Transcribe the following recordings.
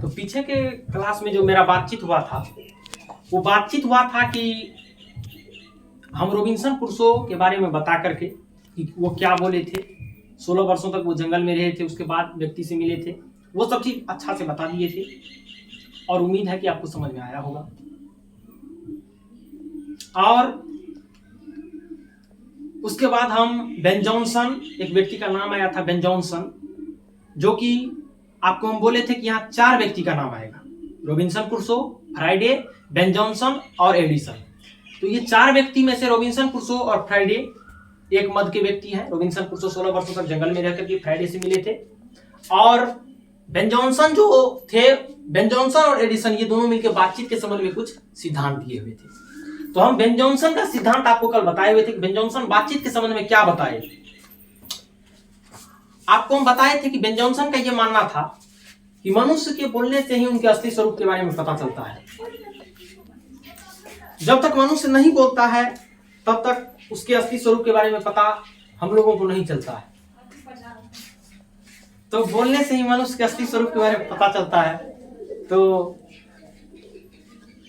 तो पीछे के क्लास में जो मेरा बातचीत हुआ था, वो बातचीत हुआ था कि हम रॉबिन्सन क्रूसो के बारे में बता करके कि वो क्या बोले थे, 16 वर्षों तक वो जंगल में रहे थे, उसके बाद व्यक्ति से मिले थे, वो सब चीज अच्छा से बता दिए थे और उम्मीद है कि आपको समझ में आया होगा। और उसके बाद हम बेन जॉनसन, एक व्यक्ति का नाम आया था बेन जॉनसन, जो कि आपको हम बोले थे कि यहाँ 4 व्यक्ति का नाम आएगा, Robinson Crusoe, Friday, Ben Jonson और एडिसन। तो ये 4 व्यक्ति में से रॉबिन्सन क्रूसो और फ्राइडे एक मध्य के व्यक्ति हैं। रॉबिन्सन क्रूसो 16 वर्षों तक जंगल में रहकर के फ्राइडे से मिले थे, और बेन जॉनसन जो थे, बेन जॉनसन और एडिसन, ये दोनों मिलकर बातचीत के संबंध में कुछ सिद्धांत दिए हुए थे। तो हम बेन जॉनसन का सिद्धांत आपको कल बताए हुए थे कि बेन जॉनसन बातचीत के संबंध में क्या बताए। आपको हम बताए थे कि बेन जॉनसन का यह मानना था कि मनुष्य के बोलने से ही उनके असली स्वरूप के बारे में पता चलता है। जब तक मनुष्य नहीं बोलता है तब तक उसके असली स्वरूप के बारे में पता हम लोगों को नहीं चलता है। तो बोलने से ही मनुष्य के असली स्वरूप के बारे में पता चलता है। तो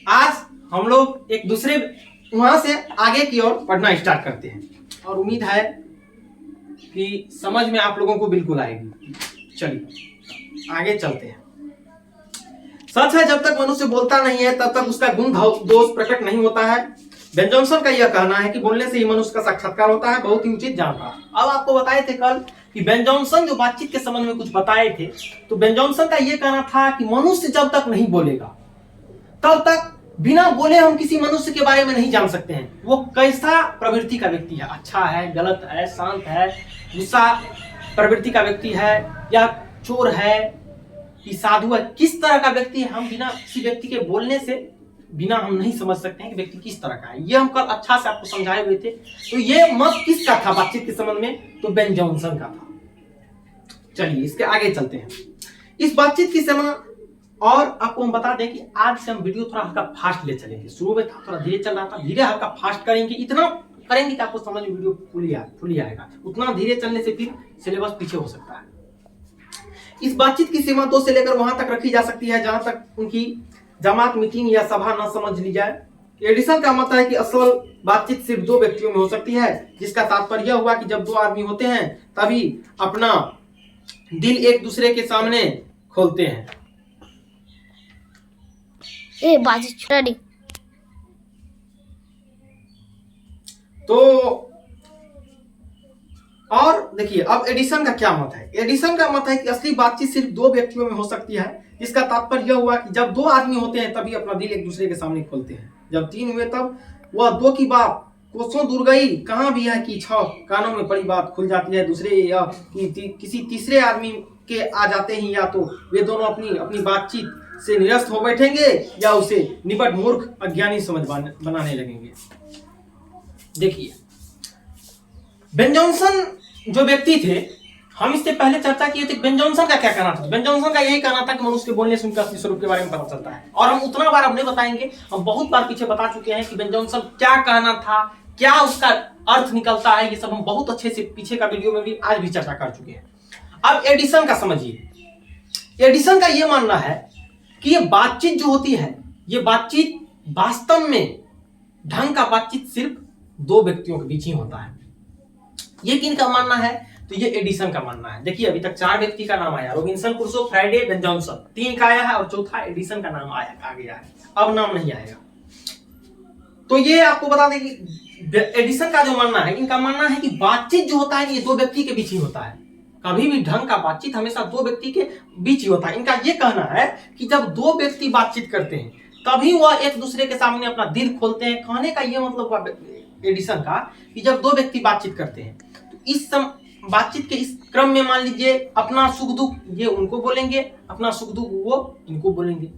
आज हम लोग एक दूसरे वहां से आगे की ओर पढ़ना स्टार्ट करते हैं और उम्मीद है कि समझ में आप लोगों को बिल्कुल आएगी। चलिए आगे चलते हैं। सच है, जब तक मनुष्य बोलता नहीं है तब तक उसका गुण दोष प्रकट नहीं होता है। बेन जॉनसन का यह कहना है कि बोलने से ही मनुष्य का साक्षात्कार होता है। बहुत ही उचित जानना। अब आपको बताए थे कल कि बेन जॉनसन जो बातचीत के संबंध में कुछ बताए थे, तो बेन जॉनसन का यह कहना था कि मनुष्य जब तक नहीं बोलेगा तब तक बिना बोले हम किसी मनुष्य के बारे में नहीं जान सकते हैं वो कैसा प्रवृत्ति का व्यक्ति है, अच्छा है, गलत है, शांत है, गुस्सा प्रवृत्ति का व्यक्ति है, या चोर है कि साधु है, किस तरह का व्यक्ति है, हम बिना किसी व्यक्ति के बोलने से बिना हम नहीं समझ सकते हैं कि व्यक्ति किस तरह का है। ये हम कल अच्छा से आपको समझाए हुए थे। तो ये मत किसका था बातचीत के संबंध में? तो बेन जॉनसन का था। चलिए इसके आगे चलते हैं। इस बातचीत की समय और आपको हम बता दें कि आज से हम वीडियो थोड़ा हल्का फास्ट ले चलेंगे। शुरू में था थोड़ा धीरे चल रहा था, धीरे हल्का फास्ट करेंगे। इतना करेंगे कि आपको समझ में वीडियो फुली आएगा। उतना धीरे चलने से फिर सिलेबस पीछे हो सकता है। इस बातचीत की सीमा 2 से लेकर वहां तक रखी जा सकती है जहां तक उनकी जमात, मीटिंग या सभा न समझ ली जाए। एडिसन का मत है कि असल बातचीत सिर्फ 2 व्यक्तियों में हो सकती है, जिसका तात्पर्य हुआ कि जब 2 आदमी होते हैं तभी अपना दिल एक दूसरे के सामने खोलते हैं। तो और देखिए अब एडिसन का क्या मत है। एडिसन का मत है कि असली बातचीत सिर्फ 2 व्यक्तियों में हो सकती है, जिसका तात्पर्य हुआ कि जब 2 आदमी होते हैं तभी अपना दिल एक दूसरे के सामने खोलते हैं। जब 3 हुए तब वह 2 की बात कोसों दूर गई, कहां भी है कि 6 कानों में पड़ी बात खुल जाती है। दूसरे या किसी तीसरे आदमी के आ जाते ही या तो वे दोनों अपनी अपनी बातचीत से निरस्त हो बैठेंगे या उसे निपट मूर्ख अज्ञानी समझ बनाने लगेंगे। देखिए बेन जॉनसन जो व्यक्ति थे, हम इससे पहले चर्चा किए थे। बेन जॉनसन का क्या कहना था? बेन जॉनसन का यही कहना था कि मनुष्य के बोलने से उनका असली स्वरूप के बारे में पता चलता है। और हम उतना बार अब नहीं बताएंगे, हम बहुत बार पीछे बता चुके हैं कि बेन जॉनसन क्या कहना था, क्या उसका अर्थ निकलता है। ये सब हम बहुत अच्छे से पीछे का वीडियो में भी आज भी चर्चा कर चुके हैं। अब एडिसन का समझिए। एडिसन का यह मानना है कि ये बातचीत जो होती है, ये बातचीत वास्तव में ढंग का बातचीत सिर्फ 2 व्यक्तियों के बीच ही होता है। ये किनका मानना है? तो ये एडिसन का मानना है। देखिए अभी तक 4 व्यक्ति का नाम आया, Robinson Crusoe, Friday, Ben Jonson. 3 का आया है और चौथा एडिसन का नाम आ गया है। अब नाम नहीं आएगा। तो ये आपको बता दें कि एडिसन का जो मानना है, इनका मानना है कि बातचीत जो होता है ये 2 व्यक्ति के बीच ही होता है। कभी भी ढंग का बातचीत हमेशा 2 व्यक्ति के बीच ही होता है। इनका ये कहना है कि जब 2 व्यक्ति बातचीत करते हैं तभी वह एक दूसरे के सामने अपना दिल खोलते हैं। कहने का ये मतलब एडिसन का कि जब 2 व्यक्ति बातचीत करते हैं तो इस बातचीत के इस क्रम में मान लीजिए अपना सुख दुख ये उनको बोलेंगे, अपना सुख दुख वो इनको बोलेंगे।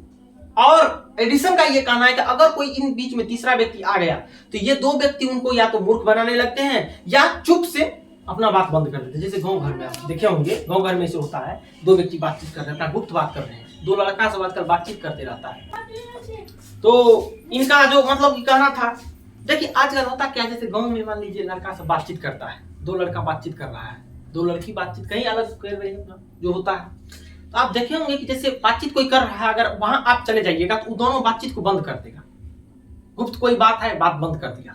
और एडिसन का ये कहना है कि अगर कोई इन बीच में तीसरा व्यक्ति आ गया तो ये 2 व्यक्ति उनको या तो मूर्ख बनाने लगते हैं या चुप से अपना बात बंद कर देते हैं। जैसे गांव घर में आप देखे होंगे, गांव घर में से होता है, 2 व्यक्ति बातचीत कर रहे हैं, गुप्त बात कर रहे हैं, 2 लड़का से आजकल बातचीत करते रहता है। तो इनका जो मतलब कहना था, देखिए आजकल होता क्या, जैसे गांव में मान लीजिए लड़का से बातचीत करता है, 2 लड़का बातचीत कर रहा है, 2 लड़की बातचीत कहीं अलग कर रही है अपना जो होता है। तो आप देखे होंगे कि जैसे बातचीत कोई कर रहा है, अगर वहां आप चले जाइएगा तो दोनों बातचीत को बंद कर देगा। गुप्त कोई बात है, बात बंद कर दिया,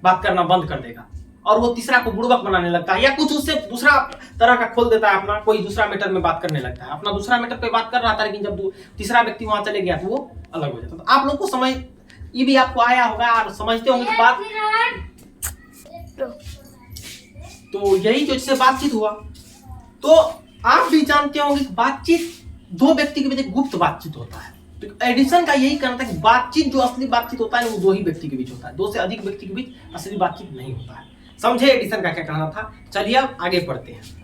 बात करना बंद कर देगा, और वो तीसरा को बुड़बक बनाने लगता है, या कुछ उससे दूसरा तरह का खोल देता है, अपना कोई दूसरा मैटर में बात करने लगता है। अपना दूसरा मैटर पे बात कर रहा था, लेकिन जब तीसरा व्यक्ति वहां चले गया तो वो अलग हो जाता। तो आप लोग को समझ, ये भी आपको आया होगा, आप समझते होंगे कि बात, तो यही जो इससे बातचीत हुआ। तो आप भी जानते होंगे कि बातचीत दो व्यक्ति के बीच एक गुप्त बातचीत होता है। तो एडिसन का यही कहना था कि बातचीत, जो असली बातचीत होता है वो दो ही व्यक्ति के बीच होता है, दो से अधिक व्यक्ति के बीच असली बातचीत नहीं होता है। समझे एडिसन का क्या कहना था? चलिए अब आगे पढ़ते हैं।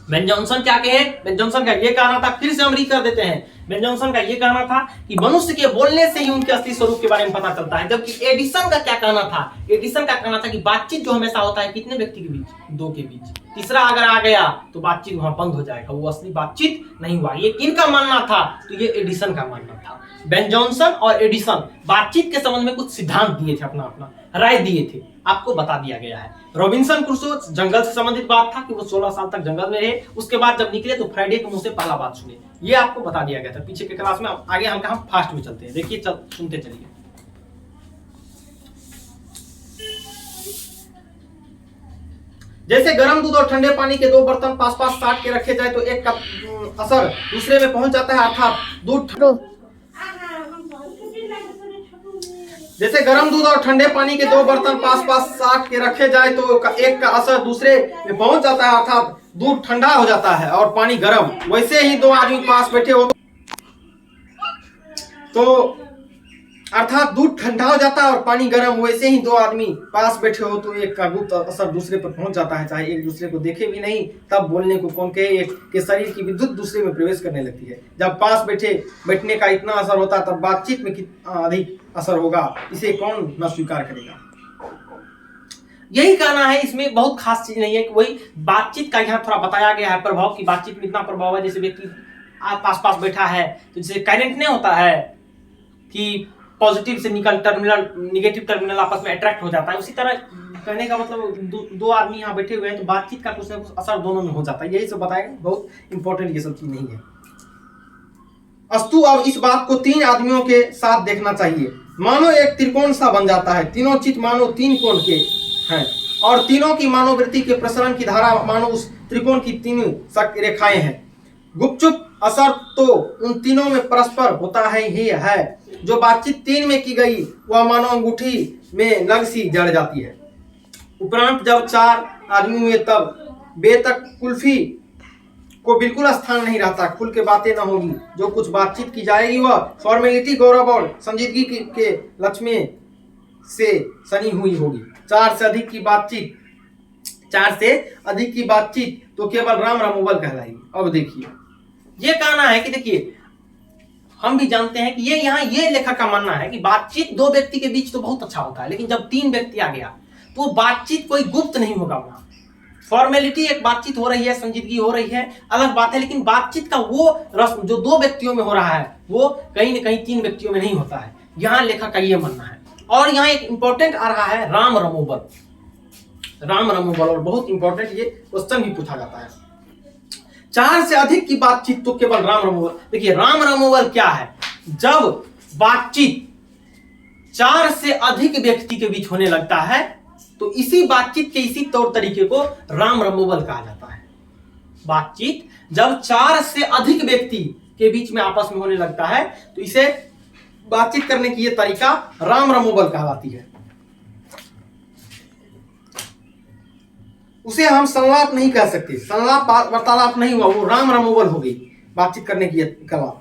बेन जॉनसन क्या कहे? बेन जॉनसन का ये कहना था, फिर से हम कर देते हैं। बेन जॉनसन का ये कहना था कि मनुष्य के बोलने से ही उनके असली स्वरूप के बारे में पता चलता है। जबकि एडिसन का क्या कहना था? एडिसन का कहना था कि बातचीत जो हमेशा होता है कितने व्यक्ति के बीच? दो के बीच। तीसरा अगर आ गया तो बातचीत वहां बंद हो जाएगा, वो असली बातचीत नहीं हुआ। ये किनका मानना था? तो ये एडिसन का मानना था। बेन जॉनसन और एडिसन बातचीत के संबंध में कुछ सिद्धांत दिए थे, अपना अपना राय दिए थे, आपको बता दिया गया है। रॉबिन्सन क्रूसो जंगल से संबंधित बात था कि वो 16 साल तक जंगल में रहे, उसके बाद जब निकले तो फ्राइडे के मुंह से पहला बात सुने, ये आपको बता दिया गया था पीछे के क्लास में। आगे हम फास्ट में चलते हैं, देखिए सुनते चलिए। जैसे गर्म दूध और ठंडे पानी के दो बर्तन पास पास साट के रखे जाए तो एक का असर दूसरे में पहुंच जाता है, अर्थात दूध, जैसे गर्म दूध और ठंडे पानी के दो बर्तन पास पास साट के रखे जाए तो एक का असर दूसरे में पहुंच जाता है, अर्थात दूध ठंडा हो जाता है और पानी गर्म। वैसे ही दो आदमी पास बैठे हो तो अर्थात दूध ठंडा हो जाता है और पानी गर्म। वैसे ही दो आदमी पास बैठे हो तो एक का गुप्त असर दूसरे पर पहुंच जाता है, चाहे एक दूसरे को देखे भी नहीं, तब बोलने को कौन कहे। एक के शरीर की विद्युत दूसरे में प्रवेश करने लगती है। जब पास बैठने का इतना असर होता है तब बातचीत में कितना अधिक असर होगा, इसे कौन न स्वीकार करेगा। यही कहना है, इसमें बहुत खास चीज नहीं है कि वही बातचीत का यहाँ थोड़ा बताया गया है प्रभाव की। बातचीत में इतना प्रभाव है, जैसे व्यक्ति पास पास बैठा है तो जैसे करंट नहीं होता है कि पॉजिटिव से निकल टर्मिनल, निगेटिव टर्मिनल आपस में अट्रैक्ट हो जाता है, उसी तरह कहने का मतलब दो आदमी यहाँ बैठे हुए हैं तो बातचीत का कुछ ना कुछ असर दोनों में हो जाता है। यही सब बताएगा, बहुत इंपॉर्टेंट ये सब चीज नहीं है। अस्तु अब इस बात को तीन आदमियों के साथ देखना चाहिए। मानो एक त्रिकोण सा बन जाता है, तीनों चित्त मानो तीन कोण के हैं और तीनों की मानववृत्ति के प्रसरण की धारा मानो उस त्रिकोण की तीनों रेखाएं हैं। गुपचुप असर तो उन तीनों में परस्पर होता है ही है। जो बातचीत तीन में की गई वह मानो अंगूठी में नग सी जड़ जाती है। उपरांत जब चार आदमी हुए तब बेतक कुल्फी को बिल्कुल स्थान नहीं रहता, खुल के बातें न होगी। जो कुछ बातचीत की जाएगी वह फॉर्मेलिटी, गौरव और संजीदगी के लक्ष्य से सनी हुई होगी। चार से अधिक की बातचीत तो केवल राम रमोबल कहलाएगी। अब देखिए ये कहना है कि देखिए हम भी जानते हैं कि ये यहाँ ये लेखक का मानना है कि बातचीत दो व्यक्ति के बीच तो बहुत अच्छा होता है, लेकिन जब तीन व्यक्ति आ गया तो बातचीत कोई गुप्त नहीं होगा। वहां फॉर्मेलिटी एक बातचीत हो रही है, संजीदगी हो रही है, अलग बात है, लेकिन बातचीत का वो रस्म जो दो व्यक्तियों में हो रहा है वो कहीं ना कहीं तीन व्यक्तियों में नहीं होता है। यहाँ लेखक का ये मानना है। और यहाँ एक इंपॉर्टेंट आ रहा है राम रमोबल, और बहुत इंपॉर्टेंट ये क्वेश्चन भी पूछा जाता है। चार से अधिक की बातचीत तो केवल राम रमोबल। देखिए राम रमोबल क्या है? जब बातचीत चार से अधिक व्यक्ति के बीच होने लगता है तो इसी बातचीत के इसी तौर तरीके को राम रमोबल कहा जाता है। बातचीत जब चार से अधिक व्यक्ति के बीच में आपस में होने लगता है तो इसे बातचीत करने की यह तरीका राम रमोबल कहलाती है। उसे हम संलाप नहीं कह सकते, संलाप वार्तालाप नहीं हुआ, वो राम रमोबल हो गई बातचीत करने की कला।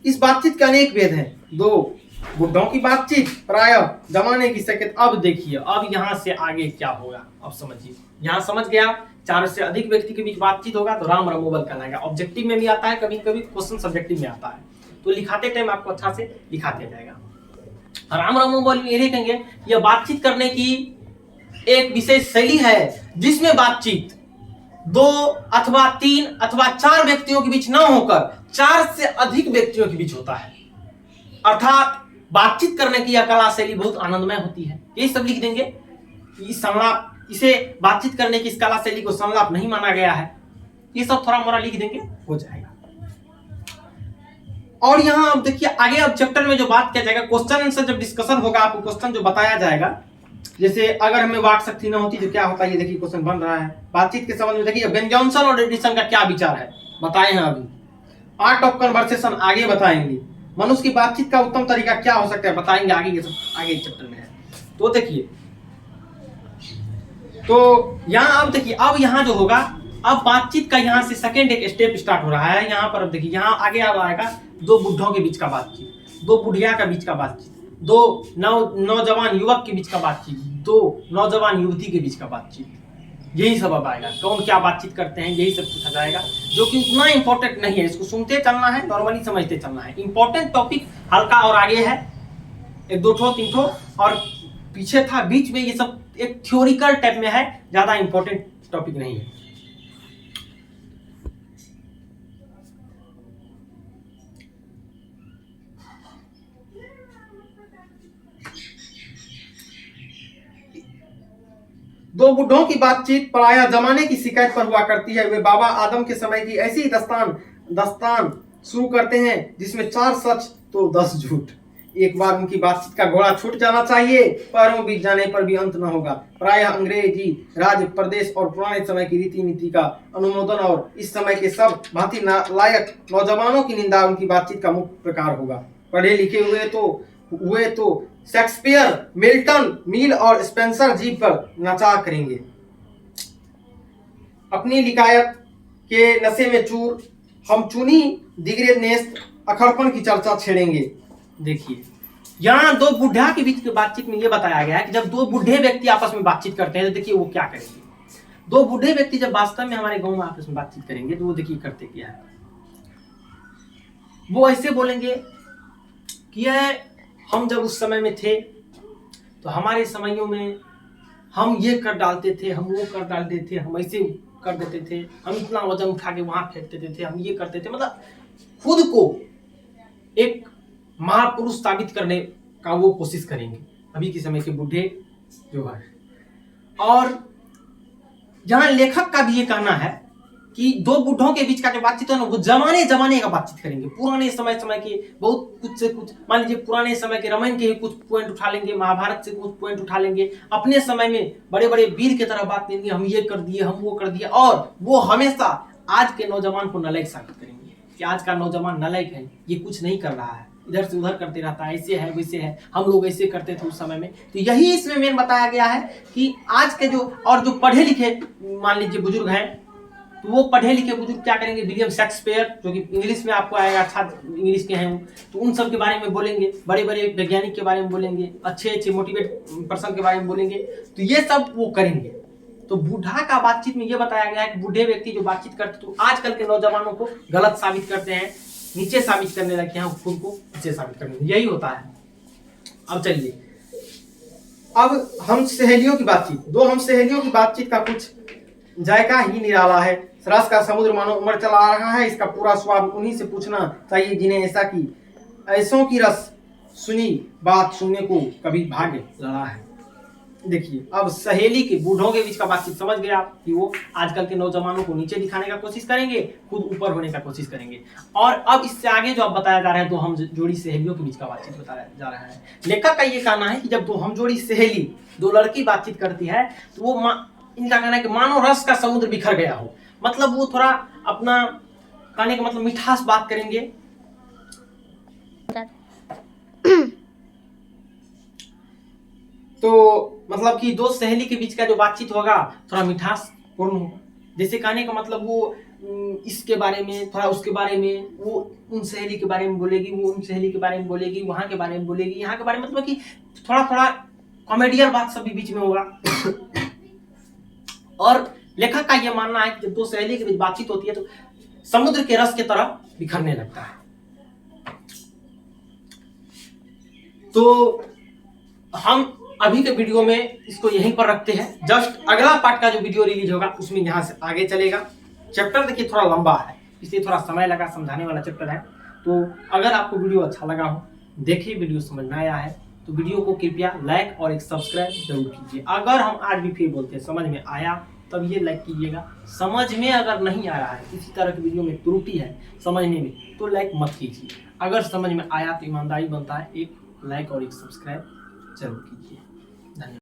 इस बातचीत के अनेक भेद हैं। दो बुड्ढों की बातचीत प्राय जमाने की संकेत। अब देखिए अब यहां से आगे क्या होगा, अब समझिए। यहां समझ गया चार से अधिक व्यक्ति के बीच बातचीत होगा तो राम रमोबल कहलाएगा। ऑब्जेक्टिव में भी आता है, कभी कभी क्वेश्चन सब्जेक्टिव में आता है, तो लिखाते टाइम आपको अच्छा से लिखा दिया जाएगा। राम रमोबल ये कहेंगे यह बातचीत करने की एक विशेष शैली है जिसमें बातचीत दो अथवा तीन अथवा चार व्यक्तियों के बीच न होकर चार से अधिक व्यक्तियों के बीच होता है। अर्थात बातचीत करने की यह कला शैली बहुत आनंदमय होती है। ये सब लिख देंगे। इस संलाप, इसे बातचीत करने की इस कला शैली को संलाप नहीं माना गया है, ये सब थोड़ा मोड़ा लिख देंगे, हो जाएगा। और यहाँ अब देखिए आगे अब चैप्टर में जो बात किया जाएगा, क्वेश्चन आंसर जब डिस्कशन होगा, आपको क्वेश्चन जो बताया जाएगा, जैसे अगर हमें वाक शक्ति न होती तो क्या होता है, ये देखिए क्वेश्चन बन रहा है। बातचीत के संबंध में देखिए बेन जॉनसन और एडिसन का क्या विचार है बताए हैं अभी। आर्ट ऑफ कन्वर्सेशन आगे बताएंगे। मनुष्य की बातचीत का उत्तम तरीका क्या हो सकता है बताएंगे आगे चैप्टर में है। तो देखिए, तो यहाँ अब देखिए, अब यहाँ जो होगा, अब बातचीत का यहाँ से सेकेंड एक स्टेप स्टार्ट हो रहा है। यहाँ पर अब देखिए, यहाँ आगे अब आएगा दो बुढ़ों के बीच का बातचीत, दो बुढ़िया के बीच का बातचीत, दो नौजवान युवक के बीच का बातचीत, दो नौजवान युवती के बीच का बातचीत, यही सब अब आएगा। कौन क्या बातचीत करते हैं यही सब पूछा जाएगा, जो कि उतना इंपॉर्टेंट नहीं है, इसको सुनते चलना है, नॉर्मली समझते चलना है। इंपॉर्टेंट टॉपिक हल्का और आगे है, एक दो ठो तीन ठो, और पीछे था बीच में, ये सब एक थ्योरिकल टाइप में है, ज्यादा इंपॉर्टेंट टॉपिक नहीं है। दो बुढ़ों की बातचीत पराया जमाने की शिकायत पर हुआ करती है। वे बाबा आदम के समय की ऐसी दस्तान शुरू करते हैं जिसमें 4 सच तो 10 झूठ। एक बार उनकी बातचीत का घोड़ा छूट जाना चाहिए, पैरों बीत जाने पर भी अंत न होगा। प्रायः अंग्रेजी राज प्रदेश और पुराने समय की रीति नीति का अनुमोदन और इस समय के सब भांति लायक नौजवानों की निंदा उनकी बातचीत का मुख्य प्रकार होगा। पढ़े लिखे हुए तो शेक्सपियर, मिल्टन, मील और स्पेंसर जीव पर नचा करेंगे। अपनी लिकायत के नशे में चूर हम चुनी दिगरे नेस्त अखड़पन की चर्चा छेड़ेंगे। देखिए, यहाँ दो बुढ़ा के बीच की बातचीत में ये बताया गया है कि जब दो बूढ़े व्यक्ति आपस में बातचीत करते हैं तो देखिए वो क्या करेंगे। दो बूढ़े व्यक्ति जब वास्तव में हमारे गांव में आपस में बातचीत करेंगे तो वो देखिए करते क्या है। वो ऐसे बोलेंगे कि हम जब उस समय में थे तो हमारे समयों में हम ये कर डालते थे, हम वो कर डालते थे, हम ऐसे कर देते थे, हम इतना वजन उठा के वहां फेंक देते थे, हम ये करते थे। मतलब खुद को एक महापुरुष साबित करने का वो कोशिश करेंगे अभी के समय के बूढ़े जो है। और जहां लेखक का भी ये कहना है कि दो बुढ़ों के बीच का जो बातचीत है ना, वो जमाने का बातचीत करेंगे। पुराने समय के बहुत कुछ से कुछ, मान लीजिए पुराने समय के रामायण के कुछ पॉइंट उठा लेंगे, महाभारत से कुछ पॉइंट उठा लेंगे, अपने समय में बड़े बड़े वीर की तरह बात लेंगे, हम ये कर दिए, हम वो कर दिए। और वो हमेशा आज के नौजवान को नालायक साबित करेंगे कि आज का नौजवान नालायक है, ये कुछ नहीं कर रहा है, इधर से उधर करते रहता है, ऐसे है वैसे है, हम लोग ऐसे करते थे उस समय में। तो यही इसमें मेन बताया गया है कि आज के जो पढ़े लिखे मान लीजिए बुजुर्ग हैं, तो वो पढ़े लिखे बुजुर्ग क्या करेंगे, विलियम शेक्सपियर जो कि इंग्लिश में आपको आएगा, अच्छा इंग्लिश के हैं, तो उन सब के बारे में बोलेंगे, बड़े बड़े वैज्ञानिक के बारे में बोलेंगे, अच्छे मोटिवेट पर्सन के बारे में बोलेंगे। तो ये सब वो करेंगे। तो बूढ़ा का बातचीत में ये बताया गया है कि बूढ़े व्यक्ति जो बातचीत करते तो आजकल के नौजवानों को गलत साबित करते हैं, नीचे साबित करने लगे हैं, खुद को नीचे साबित करने, यही होता है। अब चलिए, अब हम सहेलियों की बातचीत, दो हम सहेलियों की बातचीत का कुछ जायका ही निराला है। रस का समुद्र मानो उमड़ चला आ रहा है, इसका पूरा स्वाद उन्हीं से पूछना चाहिए जिन्हें ऐसों की रस सुनी बात सुनने को कभी भाग्य लड़ा है। देखिए, अब सहेली के बूढ़ों के बीच का बातचीत समझ गए आप कि वो आजकल के नौजवानों को नीचे दिखाने का कोशिश करेंगे, खुद ऊपर होने का कोशिश करेंगे। और अब इससे आगे जो अब बताया जा रहा है, दो हम जोड़ी सहेलियों के बीच का बातचीत बताया जा रहा है। लेखक का ये कहना है कि जब दो हम जोड़ी सहेली, दो लड़की बातचीत करती है तो वो इनका कहना है कि मानो रस का समुद्र बिखर गया हो। मतलब वो थोड़ा अपना कहने का मतलब मिठास बात करेंगे। तो मतलब कि दो सहेली के बीच का जो बातचीत होगा थोड़ा मिठास पूर्ण होगा। जैसे कहने का मतलब वो इसके बारे में, थोड़ा उसके बारे में, वो उन सहेली के बारे में बोलेगी, वो उन सहेली के बारे में बोलेगी, वहां के बारे में बोलेगी, यहाँ के बारे में, मतलब कि थोड़ा थोड़ा कॉमेडियन बात सब भी बीच में होगा। और लेखक का यह मानना है कि जब दो सहेली के बीच बातचीत होती है तो समुद्र के रस की तरह बिखरने लगता है। तो हम अभी के वीडियो में इसको यहीं पर रखते हैं। जस्ट अगला पार्ट का जो वीडियो रिलीज होगा उसमें यहाँ से आगे चलेगा। चैप्टर देखिए थोड़ा लंबा है, इसलिए थोड़ा समय लगा, समझाने वाला चैप्टर है। तो अगर आपको वीडियो अच्छा लगा हो, देखिए वीडियो समझ में आया है तो वीडियो को कृपया लाइक और एक सब्सक्राइब जरूर कीजिए। अगर हम आज भी फिर बोलते हैं समझ में आया तब ये लाइक कीजिएगा। समझ में अगर नहीं आ रहा है, किसी तरह की वीडियो में त्रुटि है समझने में, तो लाइक मत कीजिए। अगर समझ में आया तो ईमानदारी बनता है एक लाइक और एक सब्सक्राइब जरूर कीजिए। धन्यवाद।